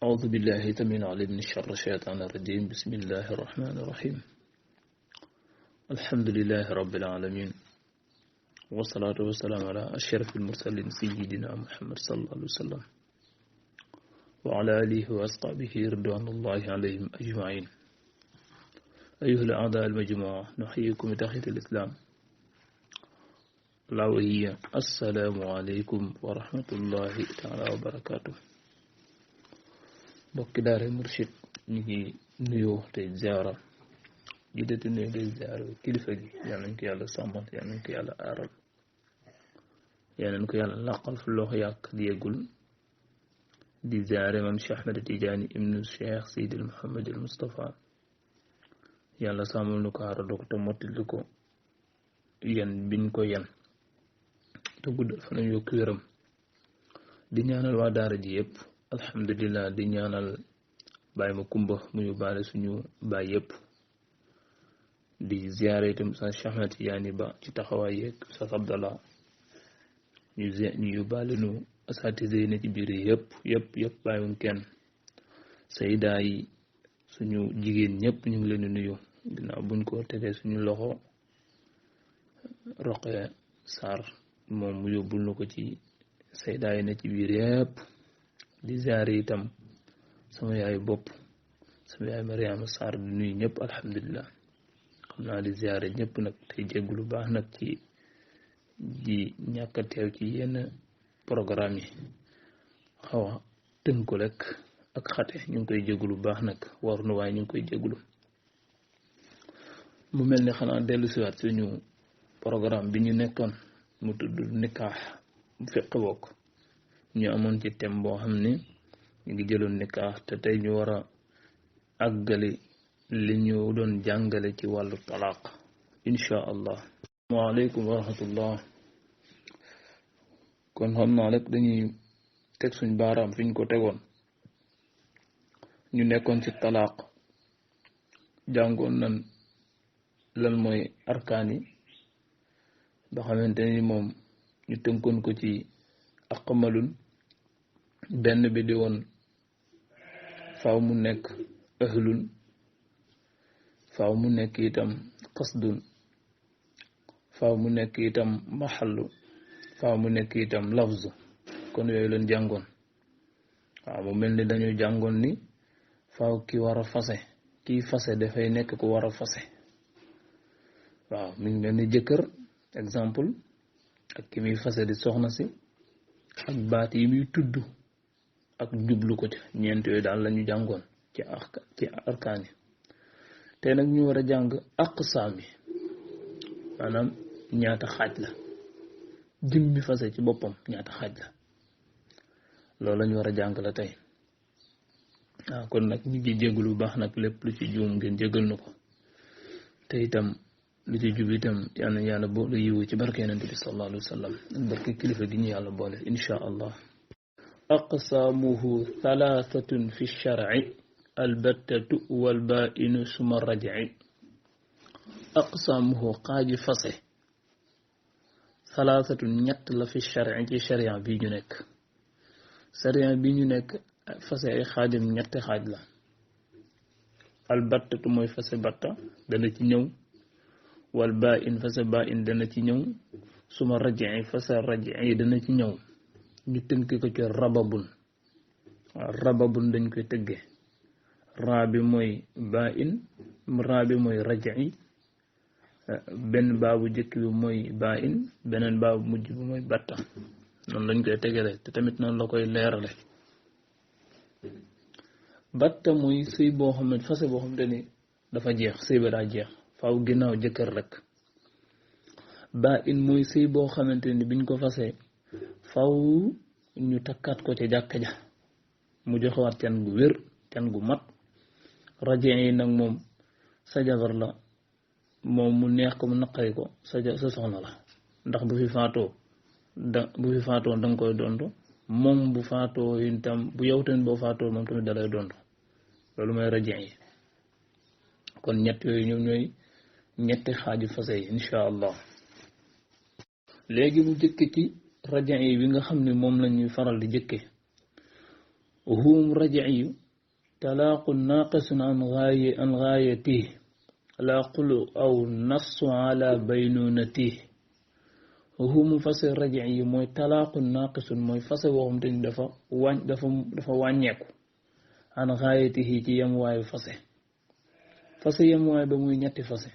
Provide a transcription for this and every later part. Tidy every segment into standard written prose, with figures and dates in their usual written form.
أعوذ بالله من العليم من شر الشيطان الرجيم بسم الله الرحمن الرحيم الحمد لله رب العالمين والصلاة والسلام على أشرف المرسلين سيدنا محمد صلى الله عليه وسلم وعلى آله وأصحابه رضوان الله عليهم أجمعين أيها الأعضاء المجموعة نحييكم بتحية الإسلام لا وهي السلام عليكم ورحمة الله تعالى وبركاته bokki daara Mourchid ñu ngi nuyoo tey ziara ji dati nuyu tey ziara kilifa gi yal nañ ko yàlla sàmmal yal nañ ko yàlla aaral yal nañ ko yàlla laqal fu loxo yàq di yeggul di ziare mam Cheikh Ahmed Tidiane ibnu Cheikh Seydil Mouhamed al Moustapha yàlla sàmmal nu ko aaral ko te mottali ko yan biñ ko yan te guddal fa nañ yokk wéram di ñaanal waa daara ji yëpp alhamdulillah di ñaanal Baye ma kumba mu ñu baale suñu baay yëpp di ziare itam sa Cheikh Ahmed Tidiane ba ci taxawaay yeeg sa Abdallah ñu yóbbaale nu asatise yi ne ci biir yëpp bàyyiwuñ kenn sayda yi suñu jigéen ñëpp ñu ngi leen di nuyu ginnaaw buñ ko tegee suñu loxo Roqe Sarr moom mu yóbbul na ko ci sayda yi ne ci biir yëpp di ziare itam sama yaay bopp sama yaay Mariama Sarr di nuyu ñëpp alhamdulilah xam naa di ziare ñëpp nag tey jéggu lu baax nag ci di ñàkk a teew ci yenn programme yi xaw a tënku rek ak xate ñu ngi koy jéggu lu baax nag war nu waaye ñu ngi koy jéggulu mu mel ni xanaa dellu siwaat suñu programme bi ñu nekkoon mu tudd nikaax bu fekk bokk ñu amoon ci thème boo xam ne ñu ngi jëloon nikaax te tey ñu war a àggali li ñu doon jàngale ci wàllu talaaq insha allah waaleykum wa rahmatullah kon xam naa rek dañuy teg suñ baaraam fi ñu ko tegoon ñu nekkoon ci talaaq jàngoon nan lan mooy arkaan yi ba xamante ni moom ñu tënkoon ko ci aqmalun benn bi di woon faaw mu nekk ahlun faaw mu nekk itam qasdun faaw mu nekk itam maxallu faaw mu nekk itam lafzu kon yooyu leen jàngoon waaw mu mel ni dañu jàngoon ni faaw ki war a fase kii fase dafay nekk ku war a fase waaw mi ngi mel ni jëkkër exemple ak ki muy fase di soxna si ak baat yi muy tudd ak jublu ko ci ñeent yooyu daal lañu jàngoon ci arkaan yi te nag ñu war a jàng aqsaam yi maanaam ñaata xaaj la jëm bi fase ci boppam ñaata xaaj la loolu lañu war a jàng la tey waaw kon nag ñu ngi jégalu bu baax nag lépp lu ci juum ngeen jégal na ko te itam lu ci jub itam yal na yàlla boole yiwu ci barke yonent bi sallallahu alayhi wa sallam ak barke kilifa gi ñu yàlla boole insha allah aqsaamuhu thalathatun fi shar'i albattatu walbainu suma raj'i aqsaamuhu xaaji fase thalathatun ñett la fi shar'i ci sharia bi ñu nekk sharia bi ñu nekk fase ay xaajam ñetti xaaj la albattatu mooy fase batta dana ci ñëw wal bain fase bain dana ci ñëw suma raj'i fase raj'i dana ci ñëw ñu tënk ko ci rababun waaw rababun dañ koy tëggee raa bi mooy bain raa bi mooy raj'i benn baabu jëkk bi mooy bain beneen baabu mujj bi mooy batta noonu lañ koy tegale te tamit noonu la koy leerale batta mooy sëy boo xam ne fase boo xam te ni dafa jeex sëy ba daa jeex faaw ginnaaw jëkkër rek ba in mooy sëy boo xamante ni biñ ko fasee faaw ñu takkaat ko ca jàkka ja mu joxewaat can gu wér can gu mat rajee yi nag moom sa jabar la moom mu neex ko mu naqari ko sa soxna la ndax bu fi faatoo danga koy dondu moom bu faatoo itam bu yow tamit boo faatoo moom tamit dalay dondu loolu mooy rajee yi kon ñett yooyu ñoom ñooy ñetti xaaju fase yi insha allah léegi mu jëkk ci rajan yi bi nga xam ne moom la ñuy faral di jëkke hum rajiyu talaaqu naaqisun an gaayatihi la qulu aw nassu ala baynunatihi hum fase rajiyu mooy talaaqu naaqisun mooy fase boo xam te ni dafa wàññeeku an gaayatihi ci yemuwaayu fase yemuwaay ba muy ñetti fase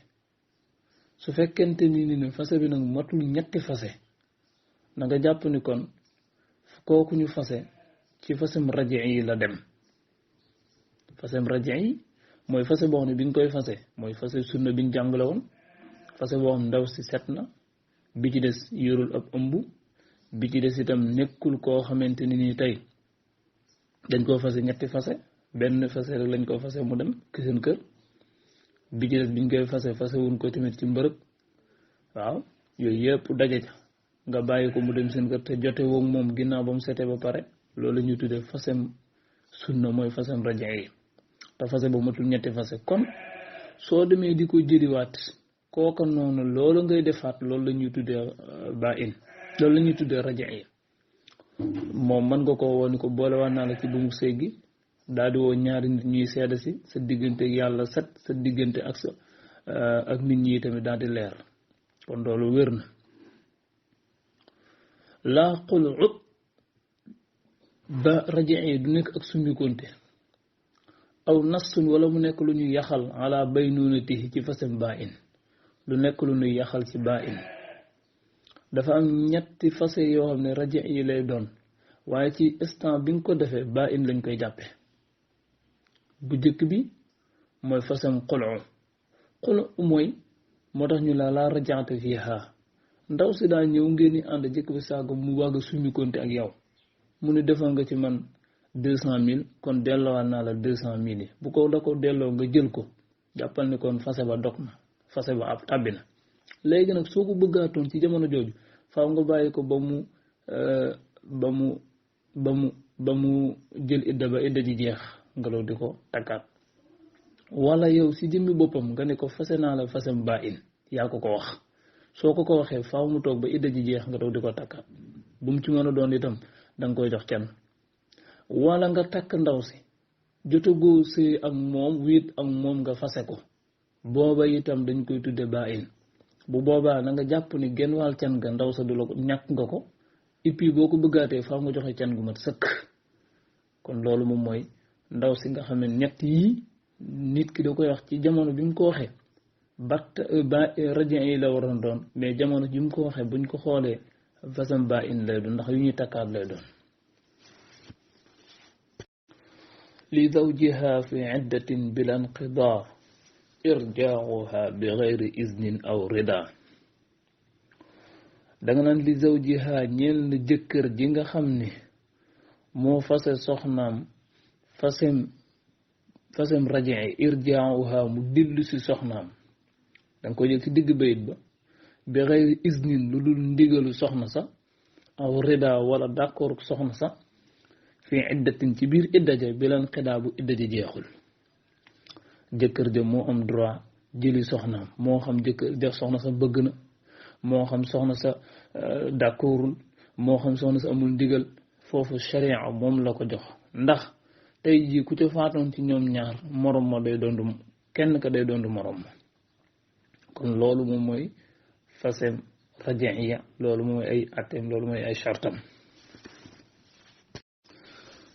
su fekkente ni fase bi nag matul ñetti fase na nga jàpp ni kon kooku ñu fase ci fasem raji yi la dem fasem raji yi mooy fase boo xam ne bi nga koy fase mooy fase sunna bi ñu jàngale woon fase boo xam ndaw si set na bi ci des yorul ab ëmb bi ci des itam nekkul koo xamante ni nii tey dañ koo fase ñetti fase benn fase rek lañ koo fase mu dem ki seen kër bi ci des biñ koy fase wuñ ko tamit ci mbërëg waaw yooyu yëpp daje ca nga bàyyi ko mu dem seen kër te jote woog moom ginnaaw ba mu setee ba pare loolu la ñuy tuddee fasem sunna mooy fasem rajo yi te fase ba matul ñetti fase kon soo demee di ko jëriwaat kooka noonu loolu ngay defaat loolu la ñuy tuddee loolu la ñuy tuddee rajo yi moom mën nga ko woo ni ko boolewaat naa la ci bu mu sëy gi daal di woo ñaari nit ñuy seede si sa diggante yàlla set sa diggante ak nit ñi tamit daal di leer kon loolu wér na laa xulu ba raji'i du nekk ak summikonte aw nassun wala mu nekk lu ñuy yaxal ala baynunatihi ci fasem baa in lu nekk lu ñuy yaxal ci baa in dafa am ñetti fase yoo xam ne raji'i lay doon waaye ci instant bi nga ko defee baa in lañ koy jàppe bu jëkk bi mooy fasam xulu mooy moo tax ñu laa rajaate fiha ndaw si daa ñëw ngeen ni ànd jëkk bi saaga mu wàgg suñu konte ak yow mu ne defal nga ci man 200,000 kon delloowaat naa la 200,000 yi bu ko da ko delloo nga jël ko jàppal ni kon fase ba dog na fase ba ab tàbbi na léegi nag soo ko bëggaatoon ci jamono jooju faaw nga bàyyi ko ba mu jël idda ji jeex nga loolu di ko takkaat wala yow si jëmmi boppam nga ne ko fase naa la fasem baa in yaa ko wax soo ko waxee faaw mu toog ba idda ji jeex nga doog di ko takkaat bu mu ci mën a doon itam danga koy jox can wala nga takk ndaw si jotagoo si ak moom wéet ak moom nga fase ko booba itam dañ koy tudde baa in bu boobaa na nga jàpp ni genn wàll can ga ndaw sa du la ko ñàkk nga ko et puis boo ko bëggaatee faaw nga joxe can gu mat sëkk kon loolu moom mooy ndaw si nga xam ne ñett yii nit ki da koy wax ci jamono bi mu ko waxee rajin yi la waroon doon mais jamono bi mu ko waxee buñ ko xoolee fasam baa in lay doon ndax yu ñuy takkaat lay doon li zawjiha fi iddatin bila inqidaa irjaaha bi gayri iznin aw rida danga naan li zawjiha ñeel na jëkkër ji nga xam ne moo fase soxnaam fasem rajin irjaaha mu dillu si soxnaam danga ko jël ci digg bayit ba bi xëyri isnin lu dul ndigalu soxna sa aw rida wala d'accord soxna sa fii iddatin ci biir idda ja bi lan xidaa bu idda ja jeexul jëkkër ja moo am droit jëli soxnaam moo xam jëkkër soxna sa bëgg na moo xam soxna sa d'accordul moo xam soxna sa amul ndigal foofu sharia moom la ko jox ndax tey jii ku ca faatoon ci ñoom ñaar morom ma day doondu kenn ka day doondu morom ma kon loolu moom mooy fasem rajiya loolu mooy ay atem loolu mooy ay shartam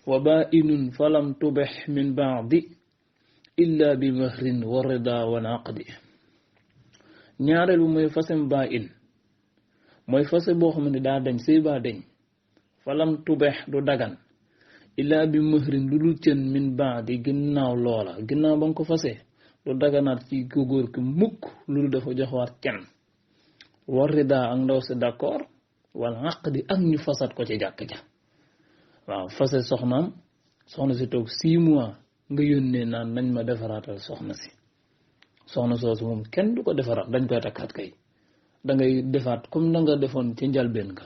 wa bainun falam tubih min baadi illa bi mahrin wa rida wal aqdi ñaareel bu mooy fasem bain mooy fase boo xam ne daa dañ sëy baa dañ falam tubih du dagan illa bi mahrin lu dul cën min baadi ginnaaw loola ginnaaw ba nga ko fasee du daganaat ci góor ki mukk lu dul dafa joxwaat can war rida ak ndaw si d'accord wala aqdi ak ñu fasat ko ci jàkk ja waaw fase soxna si toog 6 mois nga yónnee naan nañ ma defaraatal soxna soosu moom kenn du ko defaraat dañ koy takkaat kay dangay defaat comme na nga defoon ci njalbeen nga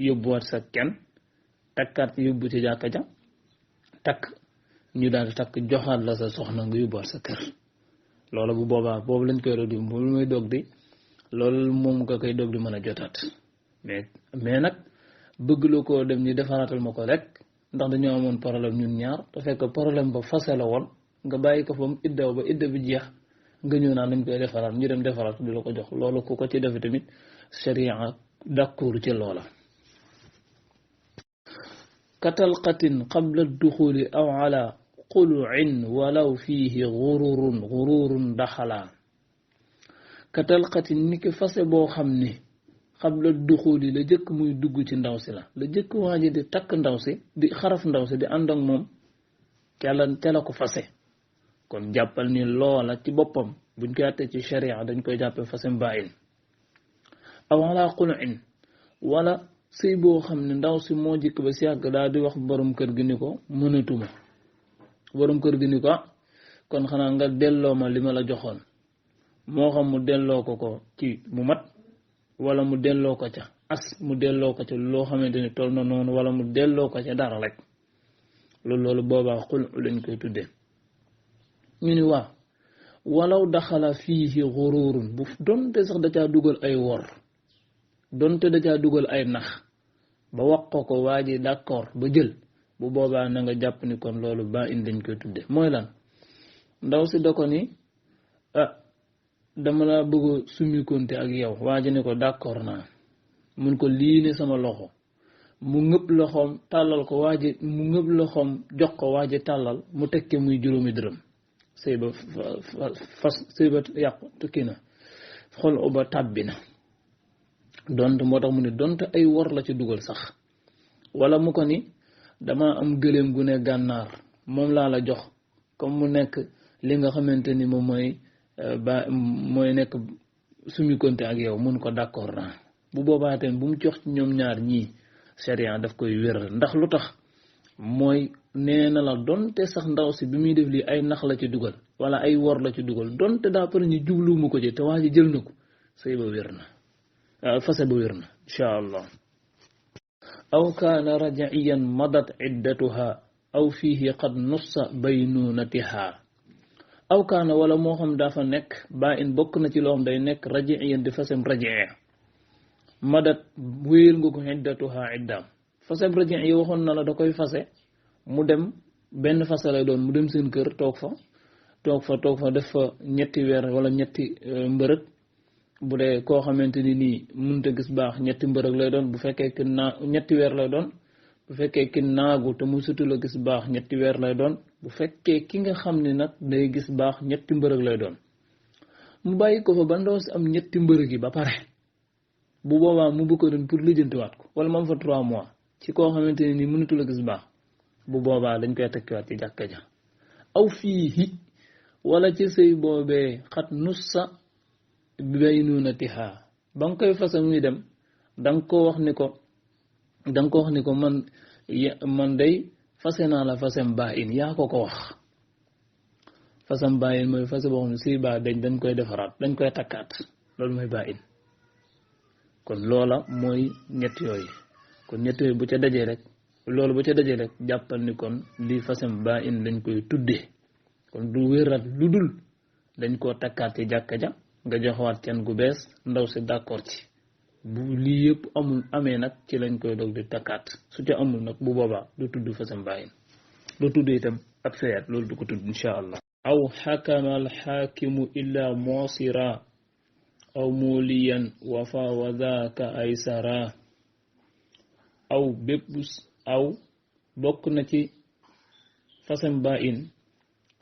yóbbuwaat sa kenn takkaat yóbbu ci jàkka ja takk ñu daal di takk joxaat la sa soxna nga yóbbuwaat sa kër loolu bu boobaa boobu lañ koy doog di bu muy doog di loolu moom nga koy doog di mën a jotaat mais nag bëgg loo koo dem ni defaraatal ma ko rek ndax dañoo amoon problème ñun ñaar te fekk problème ba fase la woon nga bàyyi ko fa mu iddaw ba idda bi jeex nga ñëw naan nañ koy defaraat ñu dem defaraat di la ko jox loolu ku ko ci defe tamit sharia d'accord ci loola katalqatin qabla duxuli aw ala quluin walaw fiihi gururun daxalaa katalqatin ni ki fase boo xam ni qabla duxuli la jëkk muy dugg ci ndaw si la jëkk waa ji di takk ndaw si di xaraf ndaw si di ànd ak moom ca la ko fase kon jàppal ni loola ci boppam buñ koy àttee ci sharia dañ koy jàppee fase mbaayin aw ala quluin wala sëy boo xam ne ndaw si moo jëkk ba si yàgg daal di wax borom kër gi ni ko mënatuma borom kër gi ni ko kon xanaa nga delloo ma li ma la joxoon moo xam mu delloo ko ci mu mat wala mu delloo ko ca mu delloo ko ca loo xamante ni toll na noonu wala mu delloo ko ca dara rek loolu boobaa xul lañ koy tuddee ñu ni waaw walaw daxala fiihi gururun bu donte sax da caa dugal ay wor donte da caa dugal ay nax ba wax ko waa ji d'accord ba jël bu boobaa na nga jàpp ni kon loolu ba in lañ koy tudde mooy lan ndaw si da ko ni dama la bëgg a sumi konte ak yow waa ji ne ko d'accord naa mun ko lii ne sama loxo mu ngëb loxoom tàllal ko waa ji mu ngëb loxoom jox ko waa ji tàllal mu tekke muy juróomi dërëm sëy ba sëy ba yàqu tukki na xol uba tàbbi na donte moo tax mu ne donte ay wor la ci dugal sax wala mu ko ni dama am gëléem gu ne gànnaar moom laa la jox comme mu nekk li nga xamante ni moom mooy nekk sumi konte ak yow mun ko d'accord naa bu boobaa tamit bu mu jox ci ñoom ñaar ñii sharia daf koy wéral ndax lu tax mooy nee na la donte sax ndaw si bi muy def lii ay nax la ci dugal wala ay wor la ci dugal donte daa pare ñu jubluwuma ko ci te waa ji jël na ko sëy ba wér na fase ba wér na insha allah aw kaana rajiyan madat iddatuha aw fiihi qad nussa baynunatiha aw kaana wala moo xam dafa nekk ba in bokk na ci loo xam day nekk rajiyan di fasem rajie madat wéer nga ko iddatuha iddaam fasem rajie yi waxoon na la da koy fase mu dem benn fase lay doon mu dem seen kër toog fa def fa ñetti weer wala ñetti mbërëg bu dee koo xamante ni nii mënut a gis baax ñetti mbërëg lay doon bu fekkee ki ñetti weer lay doon bu fekkee ki naagu te mu sutu la gis baax ñetti weer lay doon bu fekkee ki nga xam ne nag day gis baax ñetti mbërëg lay doon mu bàyyi ko fa ba ndaw si am ñetti mbërëg yi ba pare bu boobaa mu bëgg ko doon pour lijjantiwaat ko wala mu am fa 3 mois ci koo xamante ne nii mënatu la gis baax bu boobaa dañ koy tekkiwaat ci jàkka ja aw fiihi wala ci sëy boobee xat nussa baynunatiha ba nga koy fasa muy dem danga ko wax ni ko man day fase naa la fasem baa in yaa ko wax fasem baa in mooy fase boo xam ne sëy baa dañ koy defaraat dañ koy takkaat loolu mooy baa in kon loola mooy ñett yooyu kon ñett yooyu bu ca dajee rek jàppal ni kon lii fasem baa in lañ koy tuddee kon du wérat lu dul dañ koo takkaat ci jàkka ja nga joxawaat can gu bees ndaw si d'accord ci bu lii yëpp amee nag ci lañ koy dog di takkaat su ca amul nag bu boobaa du tudd fasam bàyyin du tudd itam ab seyaat loolu du ko tudd insha allah aw xakama alxaakimu illa moosira aw muliyan wafa wa daaka aysara aw bokk na ci fasam bàyyin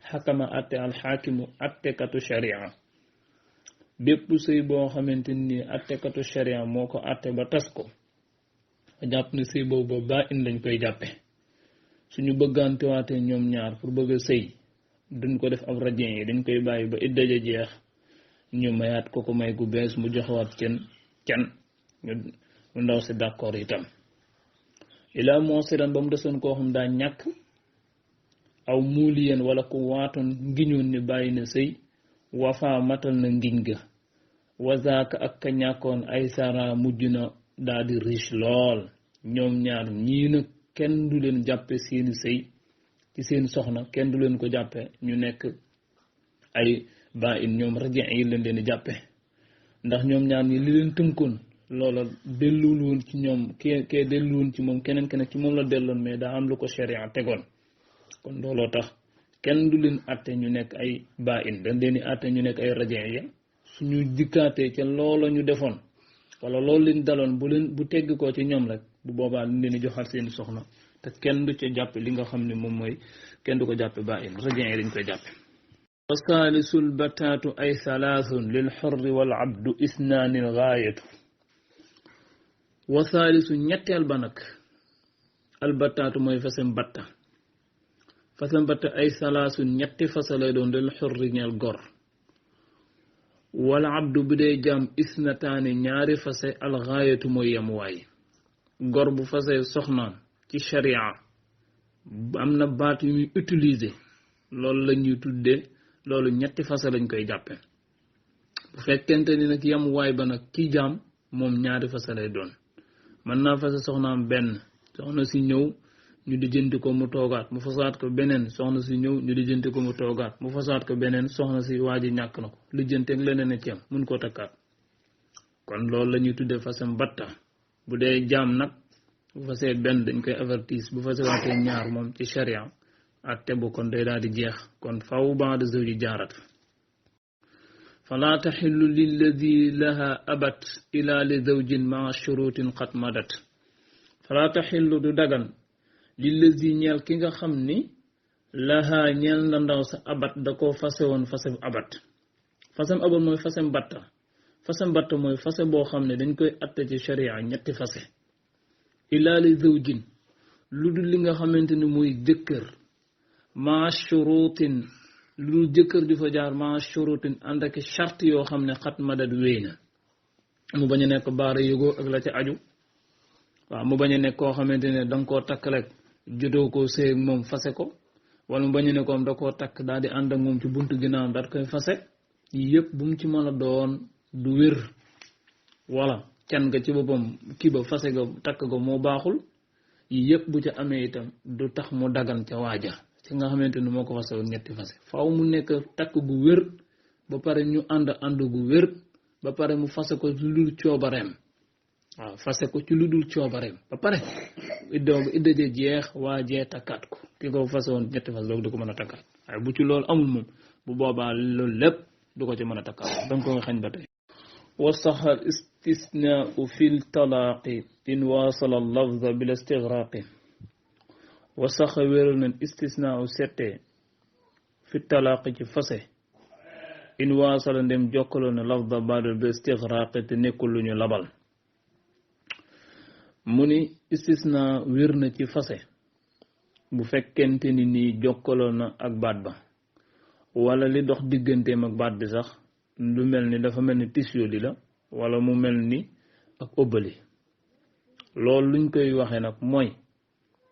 xakama atte alxaakimu attekatu sharia bépp sëy boo xamante ni attekatu sharia moo ko atte ba tas ko jàpp ne sëy boobu ba in lañ koy jàppe suñu bëggantewaatee ñoom ñaar pour bëgg a sëy duñ ko def ab rajin yi dañ koy bàyyi ba idda ja jeex ñu mayaat ko may gu bees mu joxewaat can ñu ndaw si d'accord itam ilaa moo siran ba mu desoon koo xam daa ñàkk aw muuliyen wala ku waatoon ngiñoon ni bàyyi na sëy wafa matal na ngiñ ga wazaaka ak ka ñàkkoon ay sara mujj na daal di riche lool ñoom ñaar ñii nag kenn du leen jàppe seeni sëy ci seen soxna kenn du leen ko jàppe ñu nekk ay ba in ñoom rajo yi leen di jàppe ndax ñoom ñaar ñi li leen tënkoon loola delluwul woon ci ñoom kee delluwul woon ci moom keneen ci moom la delloon mais daa am lu ko sharia tegoon kon looloo tax kenn du leen atte ñu nekk ay baa in dañ leen di atte ñu nekk ay rajin ya suñu jikkaatee ca loola ñu defoon wala loolu leen daloon bu tegg koo ci ñoom rek bu boobaa dañ leen di joxal seen soxna te kenn du ca jàppe li nga xam ne moom mooy kenn du ko jàppe baa in rajin yi dañ koy jàppe wa saalisul bataatu ay salaasun lil xorri wal abdu isnaani gaayatu wa saalisu ñetteel ba nag albataatu mooy fasem batta ay salaasun ñetti fasa lay doon lil xorri ñeel gor wal abdu bu dee jaam isnataani ñaari fase al gaayatu mooy yemuwaay gor bu fase soxnaam ci sharia am na baat yu muy utiliser loolu la ñuy tuddee loolu ñetti fase lañ koy jàppe bu fekkente ni nag yemuwaay ba nag ki jaam moom ñaari fase lay doon mën naa fase soxnaam benn soxna si ñëw ñu di jënti ko mu toogaat mu fasaat ko beneen soxna si ñëw ñu di jënti ko mu toogaat mu fasaat ko beneen soxna si waa ji ñàkk na ko lu jënteeg leneen a ci am mun koo takkaat kon loolu la ñuy tuddee fasem batta bu dee jaam nag bu fasee benn dañ koy avertise bu fase waatee ñaar moom ci sharia atte bu kon day daal di jeex kon faw ba'da zawji jaarat fala taxillu lilladi laha abat ila li zawjin maa shurutin qad madat fala taxillu du dagan lilladi ñeel ki nga xam ni laha ñeel na ndaw sa abat da koo fase woon fasem abat mooy fasem batta mooy fase boo xam ne dañ koy atte ci sharia ñetti fase ila li zawjin lu dul li nga xamante ni muy jëkkër maa shurutin lu dul jëkkër di fa jaar maa shurutin ànd ak charte yoo xam ne xat madat wéy na mu bañ a nekk baara yëgoo ak la ca aju waaw mu bañ a nekk koo xamante ne danga koo takk rek jotoo koo sëy ak moom fase ko wala mu bañ a nekkoom da koo takk daal di ànd ak moom ci buntu ginnaaw daal koy fase yëpp bu mu ci mën a doon du wér wala can nga ci boppam kii ba fase ga takk ga moo baaxul yëpp bu ca amee itam du tax mu dagan ca waaja ci nga xamante ni moo ko fase woon ñetti fase faaw mu nekk takk gu wér ba pare ñu ànd gu wér ba pare mu fase ko ci lu dul coobareem waaw fase ko ci lu dul coobareem ba pare idda ja jeex waajee takkaat ko ki ko fase woon ñetti fase doog di ko mën a takkaat waaye bu ci loolu amul moom bu boobaa loolu lépp du ko ci mën a takkaat danga ko nga xañ ba tey wasaxal istisnaau fi ltalaaqi in waasala lafza bila istigraaqi wasaxa wéral nañ istisnaau settee fi talaaqi ci fase in waasala ndem jokkaloo na lafza baadal bila istigraaqi te nekkul lu ñu labal mu ni istisna wér na ci fase bu fekkente ni nii jokkaloo na ak baat ba wala li dox digganteem ak baat bi sax lu mel ni dafa mel ni tisyooli la wala mu mel ni ak ëbbali loolu luñ koy waxee nag mooy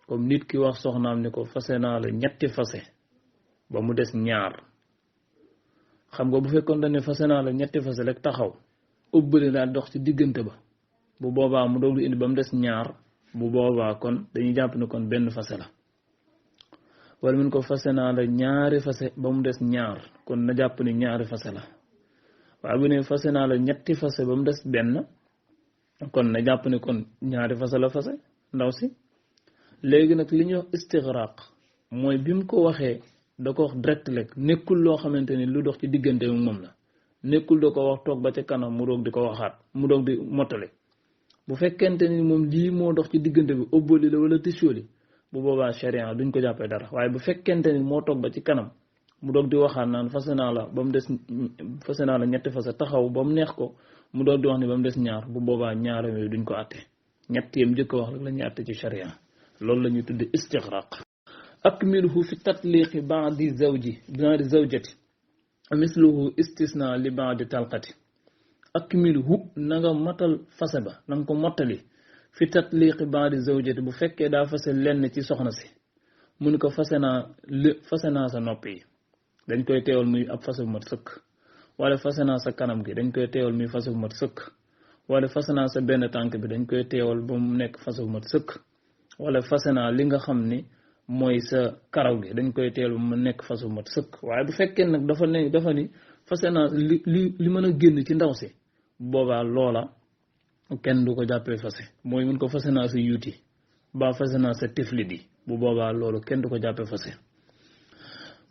comme nit ki wax soxnaam ni ko fase naa la ñetti fase ba mu des ñaar xam nga bu fekkoon dañ ne fase naa la ñetti fase rek taxaw ëbbali daal dox ci diggante ba bu boobaa mu doog di indi ba mu des ñaar bu boobaa kon dañuy jàpp ne kon benn fase la wala mun ko fase naa la ñaari fase ba mu des ñaar kon na jàpp ni ñaari fase la waaye bu ne fase naa la ñetti fase ba mu des benn kon na jàpp ni kon ñaari fase la fase ndaw si léegi nag li ñuy wax istigraq mooy bi mu ko waxee da ko wax direct rek nekkul loo xamante ni lu dox ci diggante moom la nekkul da ko wax toog ba ca kanam mu doog di ko waxaat mu doog di mottale bu fekkente ni moom lii moo dox ci diggante bi ëbbali la wala tisóoli bu boobaa sharia duñ ko jàppee dara waaye bu fekkente ni moo toog ba ci kanam mu doog di waxaat naan fase naa la ba mu des fase naa la ñetti fase taxaw ba mu neex ko mu doog di wax ni ba mu des ñaar bu boobaa ñaar yooyu duñ ko àtte ñett yam njëkk a wax rek la ñuy àtte ci sharia loolu la ñuy tudde istigraq akmiluhu fi tatliqi ba'di zawjati misluhu istisna li ba'di talqati akmiluhu na nga matal fase ba na nga ko mottali fi tatliqi ba'di zawjati bu fekkee daa fase lenn ci soxna si mu ni ko fase naa sa nopp yi dañ koy teewal muy ab fase bu mat sëkk wala fase naa sa kanam gi dañ koy teewal muy fase bu mat sëkk wala fase naa sa benn tànk bi dañ koy teewal ba mu nekk fase bu mat sëkk wala fase naa li nga xam ni mooy sa karaw gi dañ koy teewal ba mu nekk fase bu mat sëkk waaye bu fekkee nag dafa ni fase naa li mën a génn ci ndaw si boobaa loola kenn du ko jàppee fase mooy mun ko fase naa sa yuuti ba fase naa sa tiflit yi bu boobaa loolu kenn du ko jàppee fase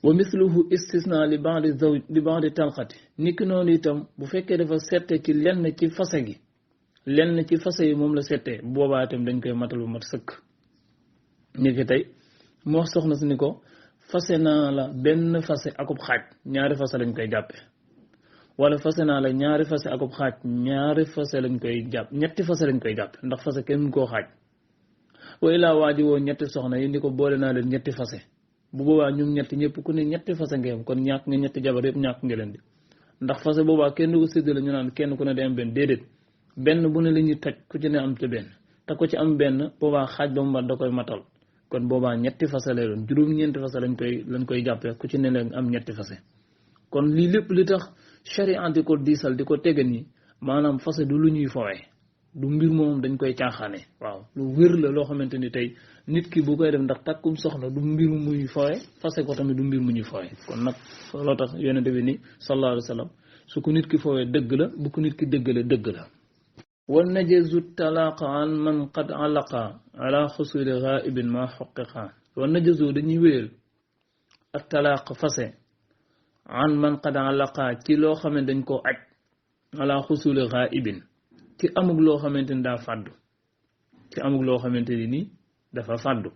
wa misluhu istisna li ba'di zawj li ba'di talqati niki noonu itam bu fekkee dafa sette ci lenn ci fase gi lenn ci fase yi moom la settee bu boobaa itam dañ koy matal bu mat sëkk niki tey mu wax soxna si ni ko fase naa la benn fase akub xaaj ñaari fase lañ koy jàppe wala fase naa la ñaari fase akub xaaj ñaari fase lañ koy jàpp ñetti fase lañ koy jàpp ndax fase kenn mun koo xaaj wa ilaa waa ji woo ñetti soxna yi ni ko boole naa leen ñetti fase bu boobaa ñoom ñetti ñëpp ku ne ñetti fase ngeen kon ñàkk nga ñetti jabar yëpp ñàkk nga leen di ndax fase boobaa kenn du ko séddale ñu naan kenn ku ne day am benn déedéet benn bu ne la ñuy toj ku ci ne am te benn te ku ci am benn boobaa xaaj ba mu mat da koy matal kon boobaa ñetti fase lay doon juróom-ñeenti fase lañ koy jàppee ku ci ne leen am ñetti fase kon lii lépp li tax sharia di ko diisal di ko tege nii maanaam fase du lu ñuy fowee du mbir moom dañ koy caaxaane waaw lu wér la loo xamante ni tey nit ki bu koy def ndax takkum soxna du mbir muy fowee fase ko tamit du mbir mu ñuy fowee kon nag loo tax yonente bi ni sallallahu alayhi wa sallam su ko nit ki fowee dëgg la bu ko nit ki dëggale dëgg la wa najazu talaqa an man qad alaqa ala xusuli ghaibin ma xoqiqa wa najazu dañuy wéyal ak talaq fase an man qad alaqa ci loo xamante dañ koo aj ala xusuli ghaibin ci amug loo xamante ni daa fàddu ci amug loo xamante ni nii dafa fàddu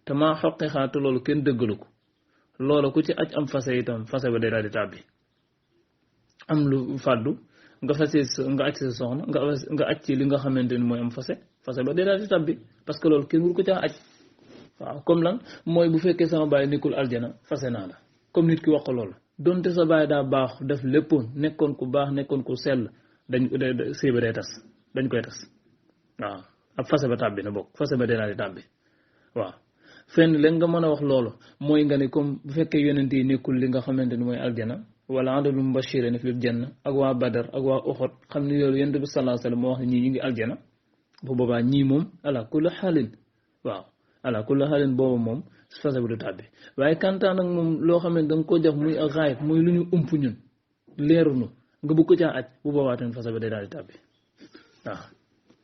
te maa xoqiqa te loolu kenn dëggalu ko loolu ku ci aj am fase itam fase ba day daal di tàbbi am lu fàddu nga fase nga aj sa soxna nga aj ci li nga xamante ni mooy am fase ba day daal di tàbbi parce que loolu kenn wur ko caa aj waaw comme lan mooy bu fekkee sama baay nekkul aljana fase naa la comme nit ki wax ko loolu donte sa baay daa baax def léppoon nekkoon ku baax nekkoon ku sell sëy ba day tas dañ koy tas waaw ab fase ba tàbbi na bokk fase ba day daal di tàbbi waaw fenn leen nga mën a wax loolu mooy nga ne comme bu fekkee yonent yi nekkul li nga xamante ni mooy aljana wala adadu mubashirina fil janna ak waa Badar ak waa Uhud xam ne loolu yonent bi sallallahu alayhi wasallam moo wax ne ñii ñu ngi aljana bu boobaa ñii moom ala kulli xaalin waaw ala kulli xaalin boobu moom fase bu du tàbbi waaye kantaan nag moom loo xam ne da nga ko jox muy ak xaayib muy lu ñu ump ñun leerunu nga bëgg ko caa aj bu boobaa tamit fase ba day daal di tàbbi waaw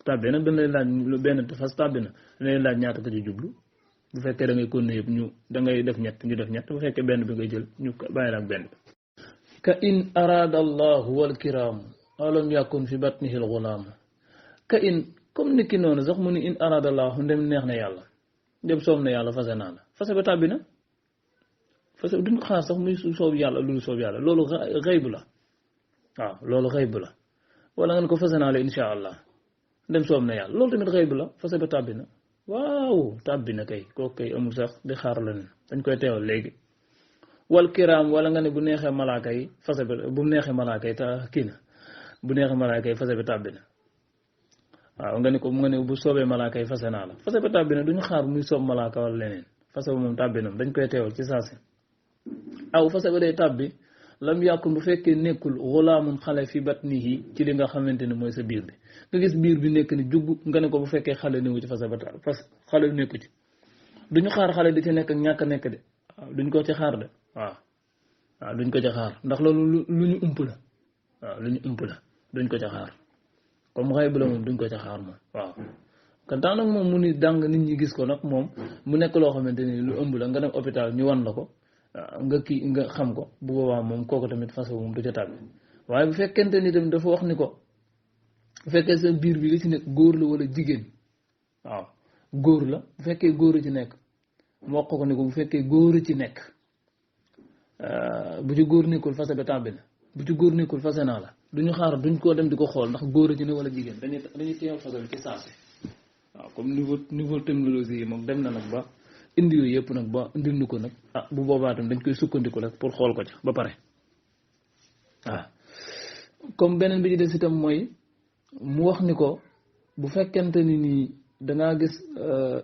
tàbbi nag dañ lay laaj lu benn fas tàbbi na dañ lay laaj ñaata ko ci jublu bu fekkee da ngay konne yëpp ñu da ngay def ñett ñu def ñett bu fekkee benn bi ngay jël ñu bàyyi la ak benn bi ka in arada allahu wal kiraamu alam yakun fi batnihi al ghulaamu ka in comme ni ki noonu sax mu ni in arada allahu ndem neex na yàlla ndem soob na yàlla fase naa la fase ba tàbbi na fase duñ xaar sax muy soob yàlla lu soob yàlla loolu xaybu la waaw loolu xaybu la wala ngeen ko fase naa la insha allah ndem soob na yàlla loolu tamit xaybu la fase ba tàbbi na waaw tàbbi na kay kooku kay amul sax di xaar la ne dañ koy teewal léegi wal kiraam wala nga ne bu neexee malaaka yi fase ba bu neexee malaaka yi ta kii na bu neexee malaaka yi fase ba tàbbi na waaw nga ne bu soobee malaaka yi fase naa la fase ba tàbbi na duñu xaar muy soob malaaka wala leneen fase ba moom tàbbi na dañ koy teewal ci saasi aw fase ba day tàbbi lam yàkkun bu fekkee nekkul xulaamun xale fi batnihi ci li nga xamante ne mooy sa biir bi nga gis biir bi nekk ni jugg nga ne ko bu fekkee xale newu ci fase ba tàbbi parce que xale nekku ci duñu xaar xale di ci nekk ak ñàkk a nekk de waaw duñ ko ci xaar de waaw duñ ko ci xaar ndax loolu lu ñu ump la waaw lu ñu ump la duñ ko ci xaar comme xay bu la moom duñ ko ci xaar moom waaw kan tax nag moom mu ni dàng nit ñi gis ko nag moom mu nekk loo xamante ni lu ëmb la nga dem hôpital ñu wan la ko nga xam ko bu boobaa moom kooku tamit fase moom du ca tàbbi waaye bu fekkente ni tamit dafa wax ni ko bu fekkee sa biir bi li ci nekk góor la wala jigéen waaw góor la bu fekkee góor a ci nekk mu wax ko ni ko bu fekkee góor a ci nekk bu ci góor nekkul fase ba tàbbi na bu ci góor nekkul fase naa la duñu xaar duñ koo dem di ko xool ndax góor a ci ne wala jigéen dañuy teew fase bi ci saase waaw comme niveau technologie yi moom dem na nag ba indi yooyu yëpp nag ba indil ñu ko nag bu boobaa tam dañ koy sukkandiku rek pour xool ko ca ba pare waaw comme beneen bi ci des itam mooy mu wax ni ko bu fekkente ni nii dangaa gis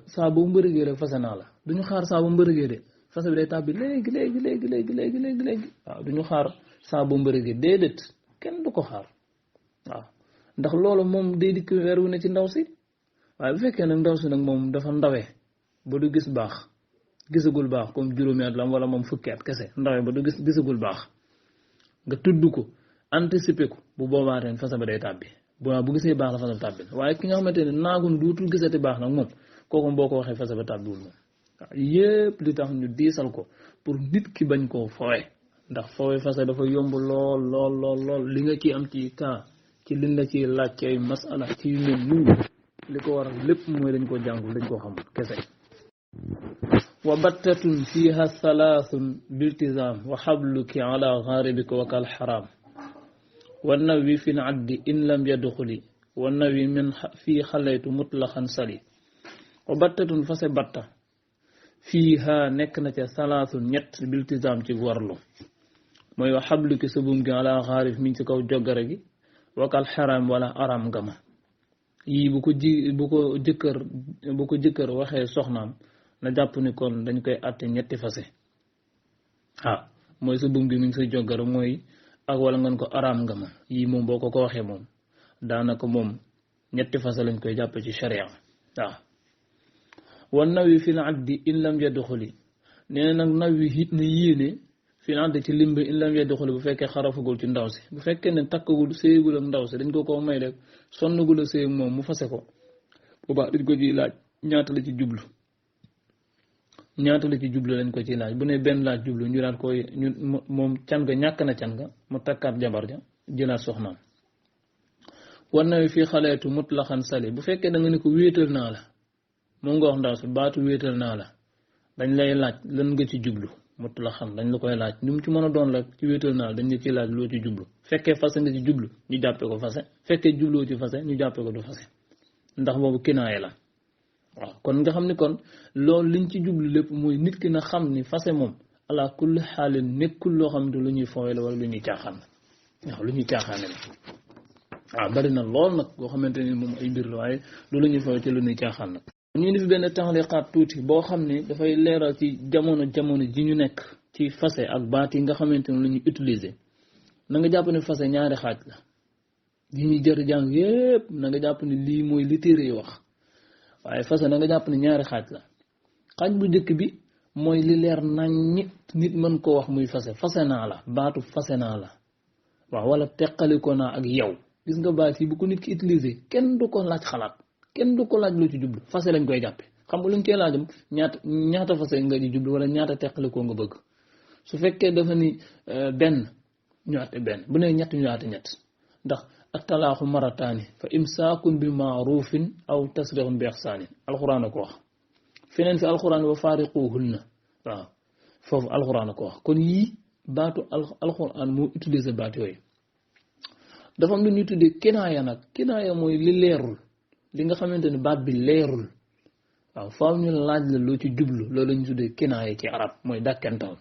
saa bu mbërëgee rek fase naa la duñu xaar saa bu mbërëgee de fase bi day tàbbi léegi waaw duñu xaar saa bu mbërëgee déedéet kenn du ko xaar waaw ndax loolu moom day dikk weer wu ne ci ndaw si waaye bu fekkee nag ndaw si nag moom dafa ndawee ba du gis baax gisagul baax comme juróomi at la wala moom fukki at kese ndawee ba du gisagul baax nga tudd ko anticiper ko bu boobaa ren fase ba day tàbbi bu gisee baax la fase tàbbi na waaye ki nga xamante ne naagun duutul gisati baax nag moom kooku boo ko waxee fase ba tàbbiwul moom waaw yépp li tax ñu diisal ko pour nit ki bañ koo fowe ndax fowe fase dafa yomb lool li nga ci am ci cas ci liñ la ci laaj ci ay masala ci yu mel nii li ko waral lépp mooy dañ ko jàngul dañ ko xamul kese wa battatun fiha salaasun biltizam wa xabluki ala xaaribika wa kal xaram wa nawi fi addi in lam yadxuli wa nawi min fii xalaytu mutlaxan sali wa battatun fase batta fiiha nekk na ca salaasun ñett biltizam ci warlu mooy wa xabluki sa buum gi ala xaarib mi ngi ci kaw joggare gi wa kal xaram wala aram gama yii bu ko jëkkër waxee soxnaam na jàpp ni kon dañ koy àtte ñetti fase mooy sa buum gi mi ngi sa joggare mooy ak wala ngeen ko araam nga ma yii moom boo ko waxee moom daanaka moom ñetti fase lañ koy jàppe ci sharia waaw wan nawi fi la addi in lam yadxuli nee na nag nawi it na yéene fi la addi ci limb in lam yadxuli bu fekkee xarafagul ci ndaw si bu fekkee ne takkagul séyegul ak ndaw si dañ ko may rek sonnagul a séyeg moom mu fase ko boobaa dañ ko ciy laaj ñaata la ci jublu lañ ko ciy laaj bu ne benn laaj jublu ñu daal koy moom can ga ñàkk na can ga mu takkaat jabar ja jëlaat soxnaam war na fii xaleetu mutlaxan sali bu fekkee da nga ne ko wéetal naa la moom nga wax ndaw si baatu wéetal naa la dañ lay laaj lan nga ci jublu mutlaxan dañ la koy laaj ñu mu ci mën a doon la ci wéetal naa la dañ la ciy laaj loo ci jublu fekkee fase nga ci jublu ñu jàppee ko fase fekkee jubloo ci fase ñu jàppee ko du fase ndax boobu kinaaye la waaw kon nga xam ni kon loolu liñ ci jublu lépp mooy nit ki na xam ni fase moom ala kulli xaalin nekkul loo xam ne lu ñuy fooy la wala lu ñuy caaxaan waaw lu ñuy caaxaane la waaw bari na lool nag boo xamante ni moom ay mbir la waaye lu ñuy fooy ci lu ñuy caaxaan nag ñu indi fi benn taxliqaat tuuti boo xam ne dafay leeral ci jamono ji ñu nekk ci fase ak baat yi nga xamante ne lu ñuy utiliser na nga jàpp ne fase ñaari xaaj la li ñuy jër jàng yépp na nga jàpp ne lii mooy li téere yi wax waaye fase na nga jàpp ne ñaari xaaj la xaaj bu njëkk bi mooy li leer nañ nit mën koo wax muy fase naa la baatu fase naa la waaw wala teqaliko naa ak yow gis nga baat yi bu ko nit ki utiliser kenn du ko laaj xalaat kenn du ko laaj lu ci jublu fase lañ koy jàppe xam nga luñ cee laajam ñaata fase nga ci jublu wala ñaata teqalikoo nga bëgg su fekkee dafa ni benn ñu àtte benn bu ne ñett ñu àtte ñett ndax attalaaxu marataani fa imsaakun bi maarufin aw tasrixun bi ixsaanin alxuraan a ko wax feneen fi alxuraan wa faariquhunna waaw foofu alxuraan a ko wax kon yii baatu alxuraan moo utiliser baat yooyu dafa am lu ñuy tuddee kinaaya nag kinaaya mooy li leerul li nga xamante ne baat bi leerul waaw faaw ñu laaj la loo ci jublu loolu ñu tuddee kinaaya ci arab mooy dàkkental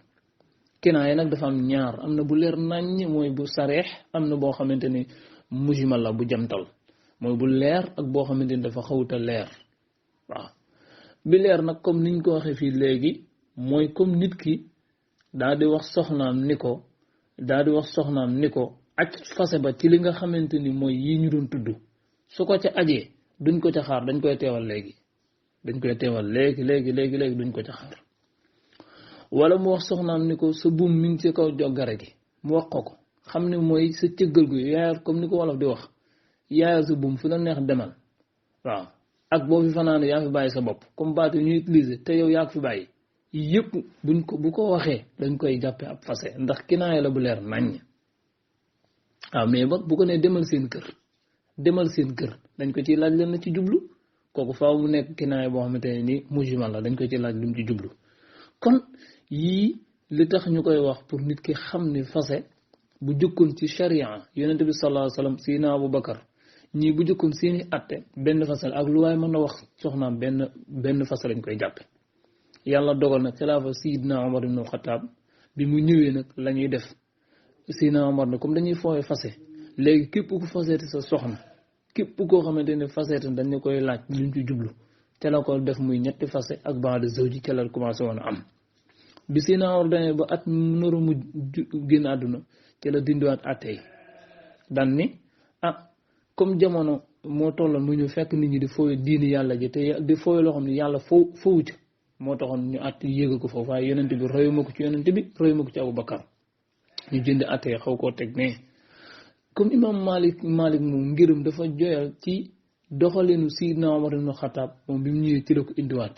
kinaaya nag dafa am ñaar am na bu leer naññ mooy bu sareex am na boo xamante ni mujmal la bu jamtal mooy bu leer ak boo xamante ni dafa xawuta leer waaw bi leer nag comme niñ ko waxee fii léegi mooy comme nit ki daal di wax soxnaam ni ko aj fase ba ci li nga xamante ni mooy yii ñu doon tudd su ko ca ajee duñ ko ca xaar dañ koy teewal léegi duñ ko ca xaar wala mu wax soxnaam ni ko sa buum mi ngi ci kaw joggare gi mu wax ko xam ne mooy sa cëggal gu yaayal comme ni ko wolof di wax yaayal sa buum fu la neex demal waaw ak boo fi fanaan yaa fi bàyyi sa bopp comme baat yi ñuy utiliser te yow yaa ko fi bàyyi yëpp bu ko waxee dañ koy jàppe ab fase ndax kinaaya la bu leer naññ waaw mais ba bu ko nee demal seen kër dañ ko ciy laaj lan la ci jublu kooku faaw mu nekk kinaaya boo xamante ne ni mujmal la dañ ko ciy laaj lu mu ci jublu kon yii li tax ñu koy wax pour nit ki xam ni fase bu jëkkoon ci sharia yonente bi sallallahu alayhi wasallam Seydina Abu Bakar ñii bu jëkkoon seeni atte benn fase ak lu waaye mën na wax soxnaam benn fase lañ koy jàppe yàlla dogal nag xilaafa Seydina Omar ibn Khattab bi mu ñëwee nag la ñuy def Seydina Omar ne comme dañuy foowe fase léegi képp ku faseeti sa soxna képp koo xamante ne faseeti dañ koy laaj luñ ci jublu te la ko def muy ñetti fase ak ba'da zawji ca la commencé woon a am bi Seydina Omar dañee ba at noru mu génn àdduna ci la dindiwaat atte yi dan ni comme jamono moo tolloon mu ñu fekk nit ñi di foowe diini yàlla ji te di foowe loo xam ne yàlla foowu ci moo taxoon ñu àtte yéega ko foofu waaye yonent bi royu ma ko ci yonent bi royu ma ko ci Abu Bakar ñu jënd atte xaw koo teg ne comme imam Malik moom ngirum dafa joyal ci doxalinu Sayyidina Umar ibn Khattab moom bi mu ñëwee ci la ko indiwaat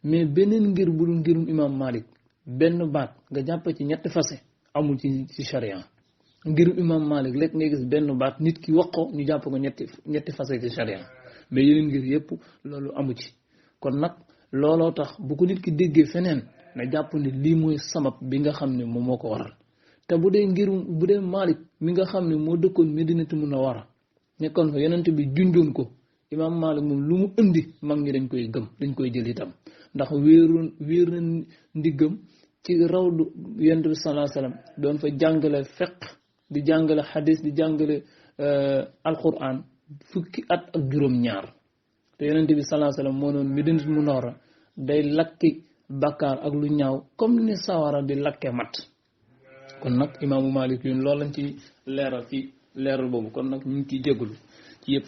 mais beneen ngir bu dul ngirum imam Malik benn baat nga jàpp ci ñetti fase amul ci charia. ngirum imam Malik lekk ngay gis benn baat nit ki wax ko ñu jàpp ko ñetti fase ci charia mais yeneen ngir yëpp loolu amu ci. kon nag looloo tax bu ko nit ki déggee feneen na jàpp ne lii mooy sabab bi nga xam ne moom moo ko waral te bu dee Malik mi nga xam ne moo dëkkoon Medinatu Munawwara nekkoon fa yonent bi junjoon ko imam Malik moom lu mu indi mag ñi dañ koy gëm dañ koy jël itam ndax wéer na ndiggam ci rawdu yonent bi sallallahu alayhi wasallam doon fa jàngale fiqh di jàngale xadis di jàngale alquran fukki at ak juróom-ñaar te yonent bi sallallahu alayhi wasallam moo noon Medinatu Munawwara day lakki bakkaar ak lu ñaaw comme ni sawara di lakke mat. kon nag imaamu Malik yun loolu lañ ci leeral boobu kon nag ñu ngi ciy jégalu ci yëpp